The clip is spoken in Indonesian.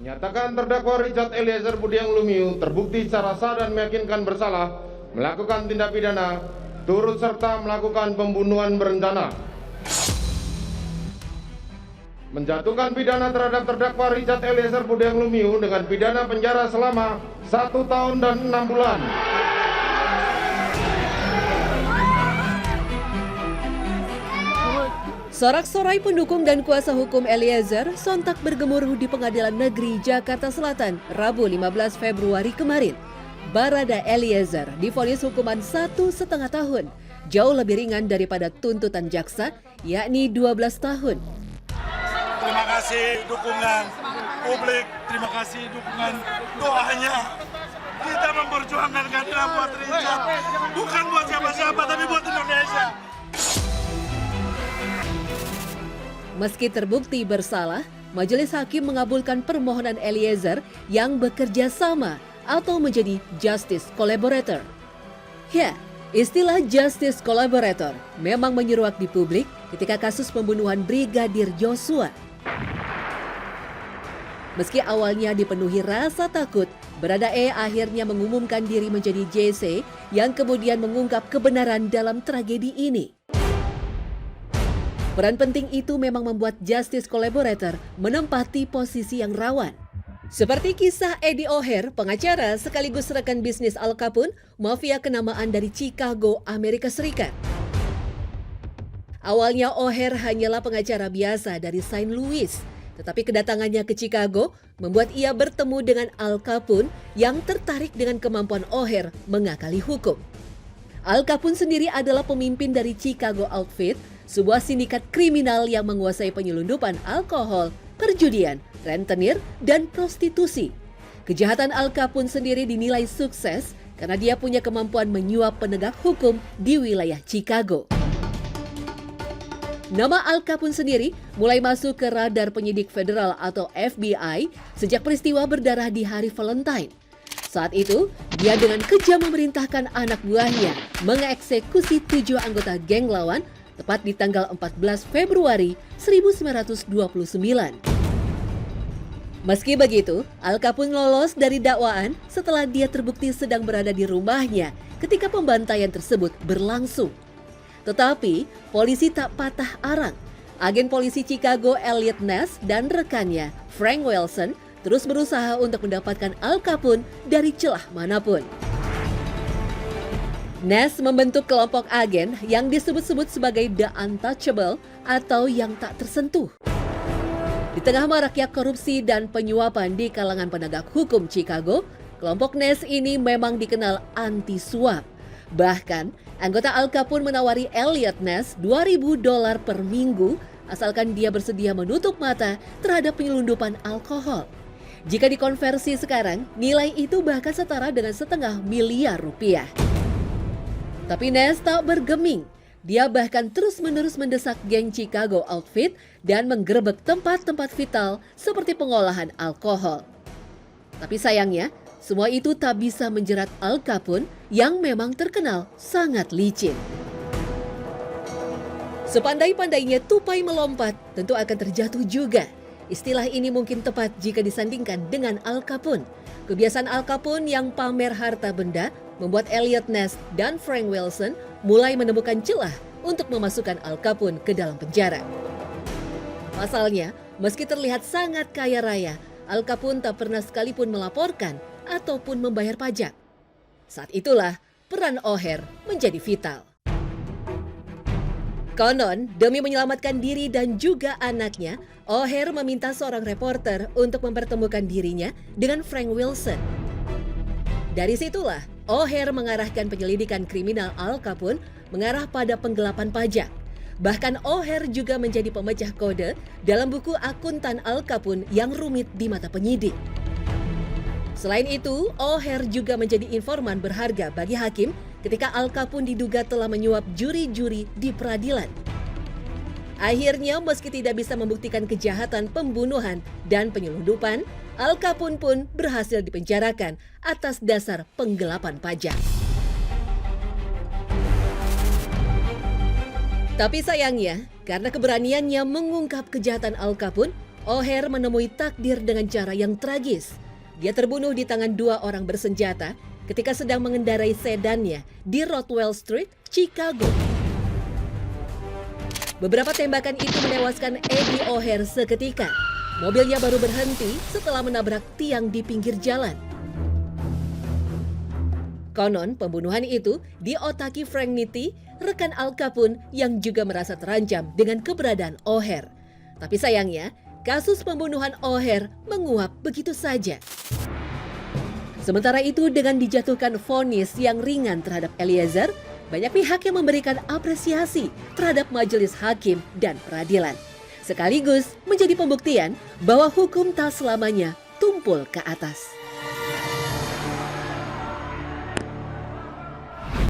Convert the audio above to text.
Menyatakan terdakwa Richard Eliezer Budiang Lumiu terbukti secara sah dan meyakinkan bersalah melakukan tindak pidana turut serta melakukan pembunuhan berencana. Menjatuhkan pidana terhadap terdakwa Richard Eliezer Budiang Lumiu dengan pidana penjara selama 1 tahun dan 6 bulan. Sorak-sorai pendukung dan kuasa hukum Eliezer sontak bergemuruh di Pengadilan Negeri Jakarta Selatan, Rabu 15 Februari kemarin. Barada Eliezer divonis hukuman 1,5 tahun, jauh lebih ringan daripada tuntutan jaksa, yakni 12 tahun. Terima kasih dukungan publik, terima kasih dukungan doanya. Kita memperjuangkan keadilan buat Richard, bukan buat siapa-siapa, tapi buat Indonesia. Meski terbukti bersalah, majelis hakim mengabulkan permohonan Eliezer yang bekerja sama atau menjadi justice collaborator. Ya, istilah justice collaborator memang menyeruak di publik ketika kasus pembunuhan Brigadir Joshua. Meski awalnya dipenuhi rasa takut, Barada E akhirnya mengumumkan diri menjadi JC yang kemudian mengungkap kebenaran dalam tragedi ini. Peran penting itu memang membuat justice collaborator menempati posisi yang rawan. Seperti kisah Eddie O'Hare, pengacara sekaligus rekan bisnis Al Capone, mafia kenamaan dari Chicago, Amerika Serikat. Awalnya O'Hare hanyalah pengacara biasa dari St. Louis, tetapi kedatangannya ke Chicago membuat ia bertemu dengan Al Capone yang tertarik dengan kemampuan O'Hare mengakali hukum. Al Capone sendiri adalah pemimpin dari Chicago Outfit, sebuah sindikat kriminal yang menguasai penyelundupan alkohol, perjudian, rentenir, dan prostitusi. Kejahatan Al Capone sendiri dinilai sukses karena dia punya kemampuan menyuap penegak hukum di wilayah Chicago. Nama Al Capone sendiri mulai masuk ke radar penyidik federal atau FBI sejak peristiwa berdarah di hari Valentine. Saat itu, dia dengan kejam memerintahkan anak buahnya mengeksekusi 7 anggota geng lawan tepat di tanggal 14 Februari 1929. Meski begitu, Al Capone lolos dari dakwaan setelah dia terbukti sedang berada di rumahnya ketika pembantaian tersebut berlangsung. Tetapi, polisi tak patah arang. Agen polisi Chicago Elliot Ness dan rekannya, Frank Wilson, terus berusaha untuk mendapatkan Al Capone dari celah manapun. Ness membentuk kelompok agen yang disebut-sebut sebagai The Untouchable atau yang tak tersentuh. Di tengah maraknya korupsi dan penyuapan di kalangan penegak hukum Chicago, kelompok Ness ini memang dikenal anti suap. Bahkan, anggota Al Capone menawari Elliot Ness $2.000 per minggu asalkan dia bersedia menutup mata terhadap penyelundupan alkohol. Jika dikonversi sekarang, nilai itu bahkan setara dengan $500 miliar. Tapi Ness tak bergeming. Dia bahkan terus-menerus mendesak geng Chicago Outfit dan menggerebek tempat-tempat vital seperti pengolahan alkohol. Tapi sayangnya, semua itu tak bisa menjerat Al Capone yang memang terkenal sangat licin. Sepandai-pandainya tupai melompat, tentu akan terjatuh juga. Istilah ini mungkin tepat jika disandingkan dengan Al Capone. Kebiasaan Al Capone yang pamer harta benda membuat Elliot Ness dan Frank Wilson mulai menemukan celah untuk memasukkan Al Capone ke dalam penjara. Pasalnya, meski terlihat sangat kaya raya, Al Capone tak pernah sekalipun melaporkan ataupun membayar pajak. Saat itulah peran O'Hare menjadi vital. Konon, demi menyelamatkan diri dan juga anaknya, O'Hare meminta seorang reporter untuk mempertemukan dirinya dengan Frank Wilson. Dari situlah, O'Hare mengarahkan penyelidikan kriminal Al Capone mengarah pada penggelapan pajak. Bahkan O'Hare juga menjadi pemecah kode dalam buku akuntan Al Capone yang rumit di mata penyidik. Selain itu, O'Hare juga menjadi informan berharga bagi hakim ketika Al Capone diduga telah menyuap juri-juri di peradilan. Akhirnya, meski tidak bisa membuktikan kejahatan pembunuhan dan penyelundupan, Al Capone pun berhasil dipenjarakan atas dasar penggelapan pajak. Tapi sayangnya, karena keberaniannya mengungkap kejahatan Al Capone, O'Hare menemui takdir dengan cara yang tragis. Dia terbunuh di tangan 2 orang bersenjata ketika sedang mengendarai sedannya di Rothwell Street, Chicago. Beberapa tembakan itu menewaskan Eddie O'Hare seketika. Mobilnya baru berhenti setelah menabrak tiang di pinggir jalan. Konon, pembunuhan itu diotaki Frank Nitti, rekan Al Capone yang juga merasa terancam dengan keberadaan O'Hare. Tapi sayangnya, kasus pembunuhan O'Hare menguap begitu saja. Sementara itu, dengan dijatuhkan vonis yang ringan terhadap Eliezer, banyak pihak yang memberikan apresiasi terhadap majelis hakim dan peradilan. Sekaligus menjadi pembuktian bahwa hukum tak selamanya tumpul ke atas.